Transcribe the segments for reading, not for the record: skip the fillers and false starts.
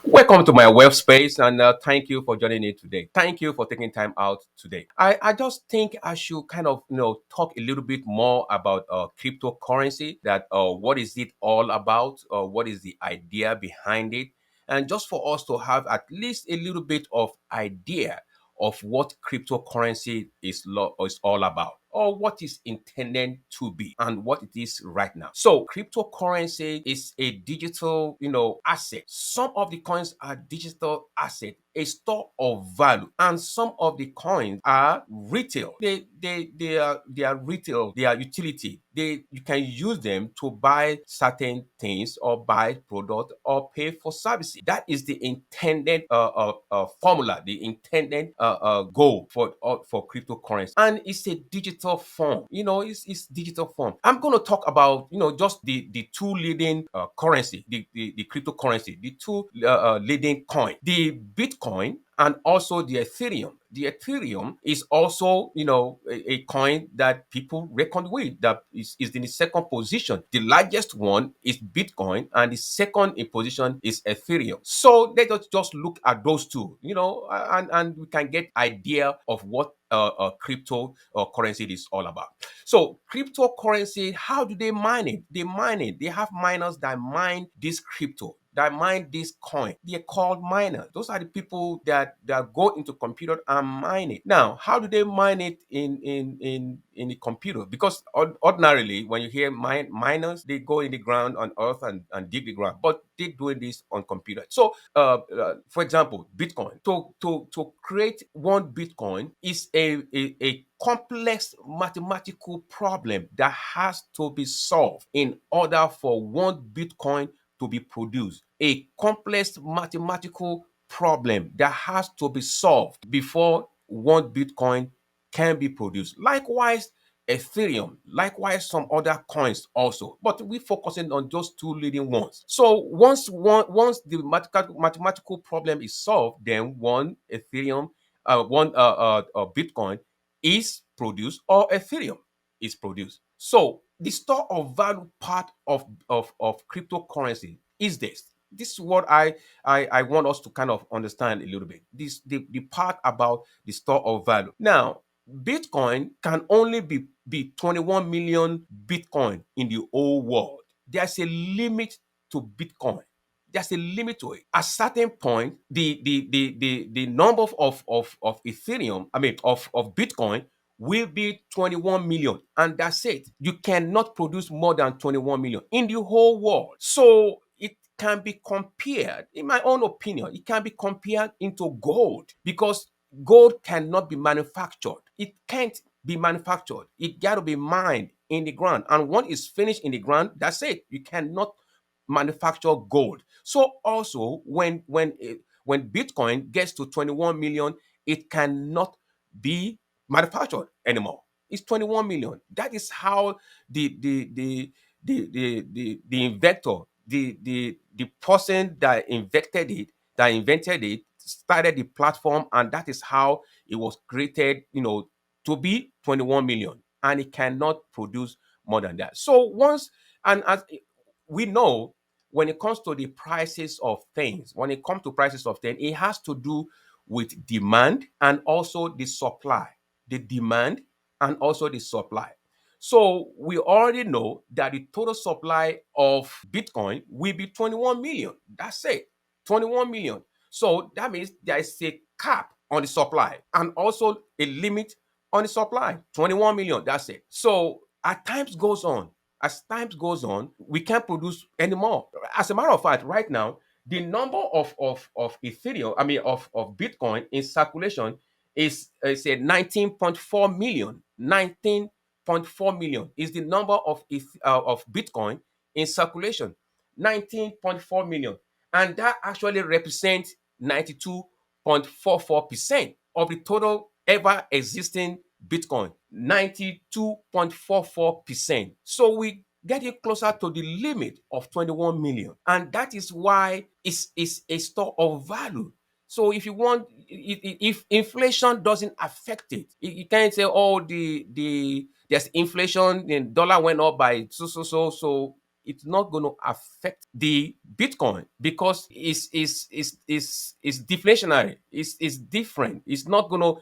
Welcome to my wealth space, and thank you for joining me today. Thank you for taking time out today. I just think I should kind of talk a little bit more about cryptocurrency. That what is it all about? What is the idea behind it? And just for us to have at least a little bit of idea of what cryptocurrency is all about, or what is intended to be and what it is right now. So cryptocurrency is a digital, asset. Some of the coins are digital asset, a store of value, and some of the coins are retail. They are retail, they are utility. You can use them to buy certain things or buy product or pay for services. That is the intended formula, the intended goal for cryptocurrency, and it's a digital form. It's digital form. I'm going to talk about just the two leading currency, the cryptocurrency, the two leading coin, the Bitcoin and also the Ethereum. The Ethereum is also, a coin that people reckon with, that is in the second position. The largest one is Bitcoin, and the second in position is Ethereum. So let us just look at those two, and we can get idea of what crypto currency is all about. So cryptocurrency, how do they mine it? They mine it. They have miners that mine this crypto, that mine this coin. They're called miners. Those are the people that go into computer and mine it. Now, how do they mine it in the computer? Because ordinarily, when you hear miners, they go in the ground on earth and dig the ground, but they're doing this on computer. So, for example, Bitcoin. To create one Bitcoin is a complex mathematical problem that has to be solved in order for one Bitcoin to be produced. A complex mathematical problem that has to be solved before one Bitcoin can be produced. Likewise, Ethereum, likewise some other coins also, but we're focusing on those two leading ones. So once the mathematical problem is solved, then one Ethereum, one Bitcoin is produced, or Ethereum is produced. So the store of value part of cryptocurrency is this. This is what I want us to kind of understand a little bit. The part about the store of value. Now, Bitcoin can only be 21 million Bitcoin in the whole world. There's a limit to Bitcoin. There's a limit to it. At certain point, the number of Ethereum, I mean of Bitcoin, will be 21 million, and that's it. You cannot produce more than 21 million in the whole world. So it can be compared, in my own opinion, it can be compared into gold, because gold cannot be manufactured. It can't be manufactured. It got to be mined in the ground, and once it's finished in the ground, that's it. You cannot manufacture gold. So also when Bitcoin gets to 21 million, it cannot be manufactured anymore. It's 21 million. That is how the inventor, the person that invented it, started the platform, and that is how it was created, to be 21 million, and it cannot produce more than that. So once, and as we know, when it comes to the prices of things, when it comes to prices of things, it has to do with demand and also the supply. The demand and also the supply. So we already know that the total supply of Bitcoin will be 21 million. That's it. 21 million. So that means there is a cap on the supply and also a limit on the supply. 21 million. That's it. So as times goes on, we can't produce anymore. As a matter of fact, right now, the number of Ethereum, I mean of Bitcoin in circulation is a 19.4 million. 19.4 million is the number of Bitcoin in circulation. 19.4 million. And that actually represents 92.44% of the total ever existing Bitcoin. 92.44%. So we getting closer to the limit of 21 million. And that is why it's a store of value. So if you want, if inflation doesn't affect it, you can't say, oh, there's inflation, and dollar went up by so. it's not going to affect the Bitcoin because it's deflationary. It's different. It's not going to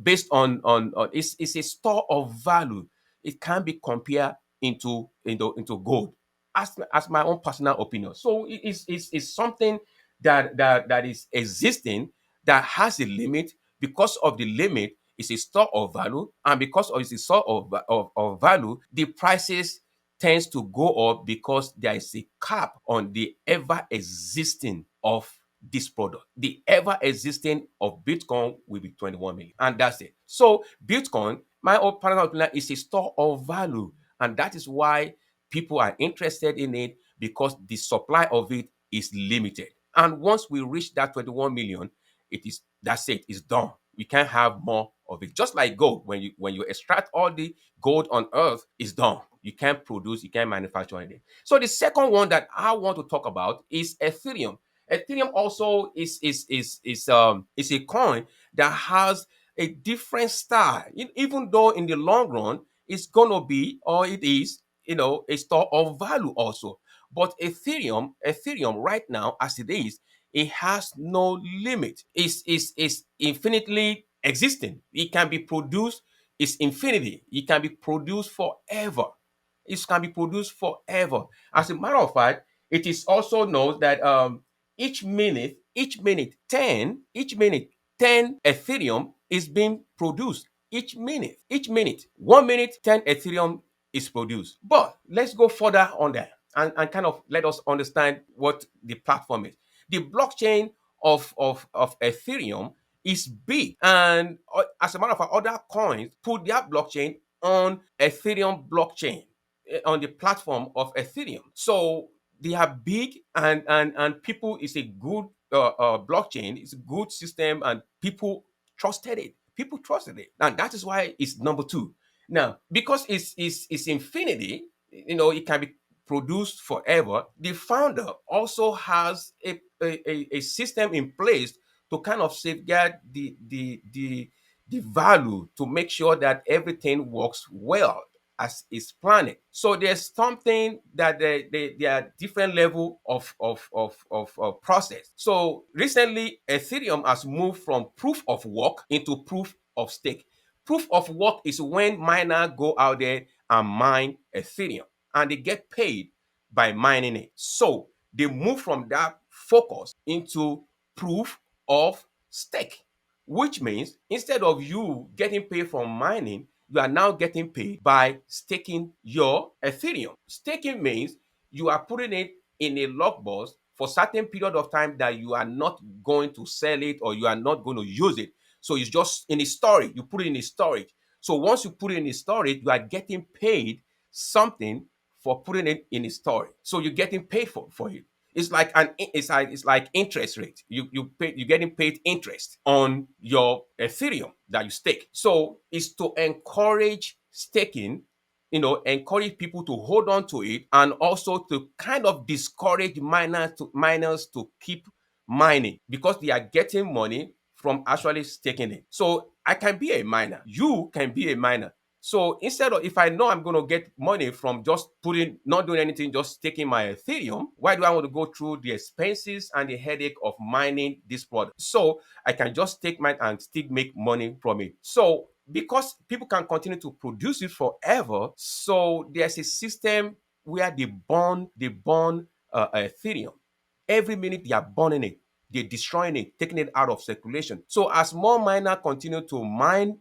based on it's a store of value. It can be compared into gold. As my own personal opinion. So it's something that is existing that has a limit. Because of the limit, it's a store of value, and because of it's a store of value, the prices tends to go up because there is a cap on the ever existing of this product. The ever existing of Bitcoin will be 21 million, and that's it. So Bitcoin, my own personal opinion, is a store of value, and that is why people are interested in it, because the supply of it is limited. And once we reach that 21 million, that's it, it's done. We can't have more of it. Just like gold, when you extract all the gold on earth, it's done. You can't produce, you can't manufacture anything. So the second one that I want to talk about is Ethereum. Ethereum also is a coin that has a different style. Even though in the long run it's gonna be, or it is, a store of value also. But Ethereum right now, as it is, it has no limit. It's infinitely existing. It can be produced. It's infinity. It can be produced forever. It can be produced forever. As a matter of fact, it is also known that each minute, 10 Ethereum is being produced. Each minute, 1 minute, 10 Ethereum is produced. But let's go further on that, and kind of let us understand what the platform is. The blockchain of Ethereum is big, and as a matter of fact, other coins put their blockchain on Ethereum blockchain, on the platform of Ethereum. So they are big, and people, is a good blockchain. It's a good system, and people trusted it. People trusted it, and that is why it's number two. Now, because it's infinity, it can be produced forever. The founder also has a system in place to kind of safeguard the value, to make sure that everything works well as is planned. So there's something that there are different level of process. So recently, Ethereum has moved from proof of work into proof of stake. Proof of work is when miners go out there and mine Ethereum, and they get paid by mining it. So they move from that focus into proof of stake, which means instead of you getting paid from mining, you are now getting paid by staking your Ethereum. Staking means you are putting it in a lockbox for certain period of time that you are not going to sell it, or you are not going to use it. So it's just in a storage. You put it in a storage. So once you put it in a storage, you are getting paid something for putting it in a storage. So you're getting paid for it. It's like interest rate. You're getting paid interest on your Ethereum that you stake. So it's to encourage staking, encourage people to hold on to it, and also to kind of discourage miners to keep mining, because they are getting money from actually staking it. So I can be a miner. You can be a miner. So instead of, if I know I'm going to get money from just not doing anything, just taking my Ethereum, why do I want to go through the expenses and the headache of mining this product? So I can just take mine and still make money from it. So because people can continue to produce it forever, so there's a system where they burn Ethereum. Every minute they are burning it, they're destroying it, taking it out of circulation. So as more miners continue to mine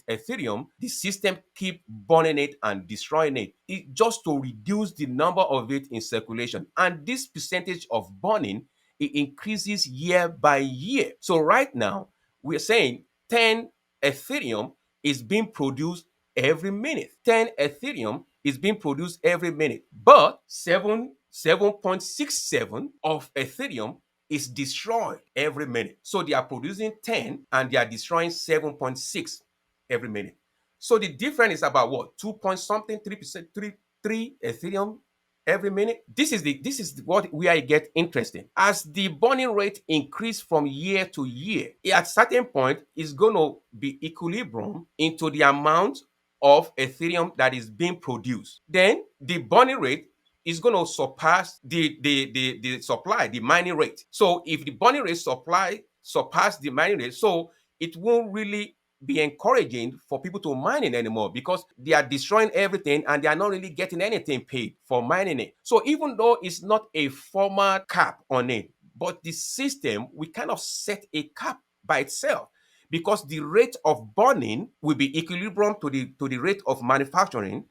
Ethereum, the system keep burning it and destroying it, just to reduce the number of it in circulation. And this percentage of burning, it increases year by year. So right now, we're saying 10 Ethereum is being produced every minute. 10 Ethereum is being produced every minute. But 7.67 of Ethereum is destroyed every minute. So they are producing 10 and they are destroying 7.6 every minute. So the difference is about what? 2 point something, 3%, 3 Ethereum every minute. This is what where it get interesting. As the burning rate increase from year to year, at certain point it's going to be equilibrium into the amount of Ethereum that is being produced. Then the burning rate is going to surpass the supply, the mining rate. So if the burning rate supply surpass the mining rate, so it won't really be encouraging for people to mine it anymore, because they are destroying everything and they are not really getting anything paid for mining it. So even though it's not a formal cap on it, but the system we kind of set a cap by itself, because the rate of burning will be equilibrium to the rate of manufacturing,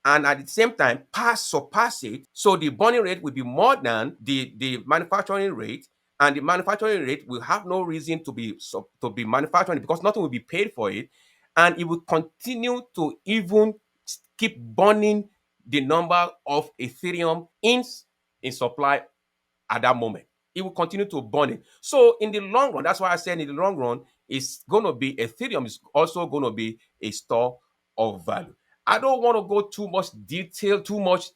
and at the same time surpass it. So the burning rate will be more than the manufacturing rate, and the manufacturing rate will have no reason to be manufacturing, because nothing will be paid for it, and it will continue to even keep burning the number of Ethereum in supply at that moment. It will continue to burn it. So in the long run, that's why I said in the long run, it's going to be Ethereum is also going to be a store of value. I don't want to go too much detail, too much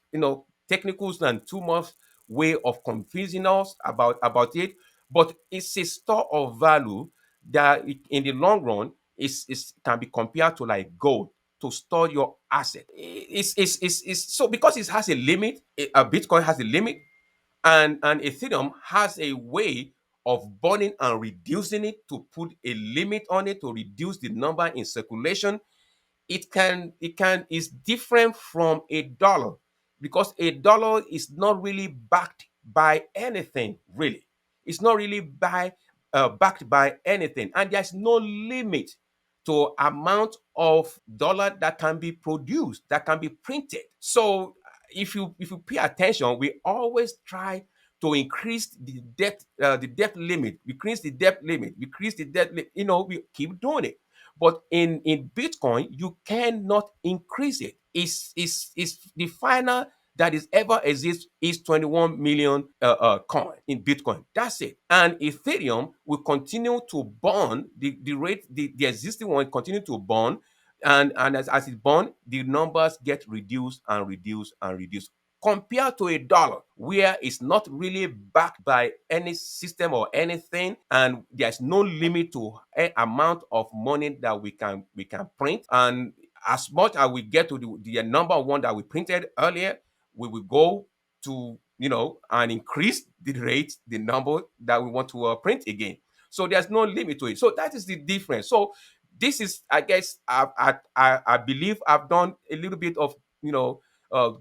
technicals, and too much way of confusing us about it. But it's a store of value that in the long run is can be compared to like gold to store your asset. It's so because it has a limit. A Bitcoin has a limit, and Ethereum has a way of burning and reducing it to put a limit on it to reduce the number in circulation. It can is different from a dollar, because a dollar is not really backed by anything really. It's not really backed by anything, and there's no limit to amount of dollar that can be produced, that can be printed. So if you pay attention, we always try to increase the debt limit, increase the debt limit. We keep doing it. But in Bitcoin, you cannot increase it. It's the final that is ever exists is 21 million coin in Bitcoin. That's it. And Ethereum will continue to burn the rate, the existing one continue to burn, and as it burn, the numbers get reduced and reduced and reduced, compared to a dollar where it's not really backed by any system or anything, and there's no limit to a amount of money that we can print. And as much as we get to the number one that we printed earlier, we will go to and increase the rate, the number that we want to print again. So there's no limit to it. So that is the difference. So this is, I guess, I believe I've done a little bit of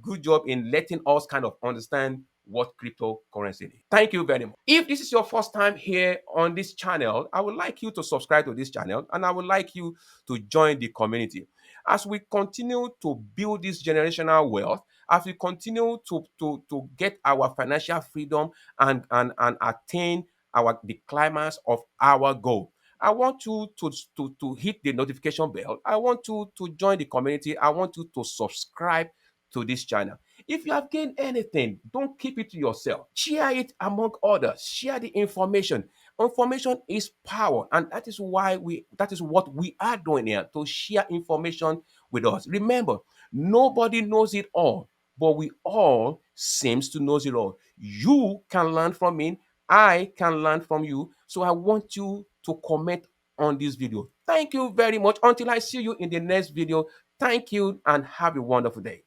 good job in letting us kind of understand what cryptocurrency is. Thank you very much. If this is your first time here on this channel, I would like you to subscribe to this channel, and I would like you to join the community as we continue to build this generational wealth, as we continue to get our financial freedom and attain the climax of our goal. I want you to hit the notification bell. I want you to join the community. I want you to subscribe to this channel. If you have gained anything, don't keep it to yourself. Share it among others. Share the information. Information is power, and that is what we are doing here, to share information with us. Remember, nobody knows it all, but we all seems to know it all. You can learn from me. I can learn from you. So I want you to comment on this video. Thank you very much. Until I see you in the next video, thank you and have a wonderful day.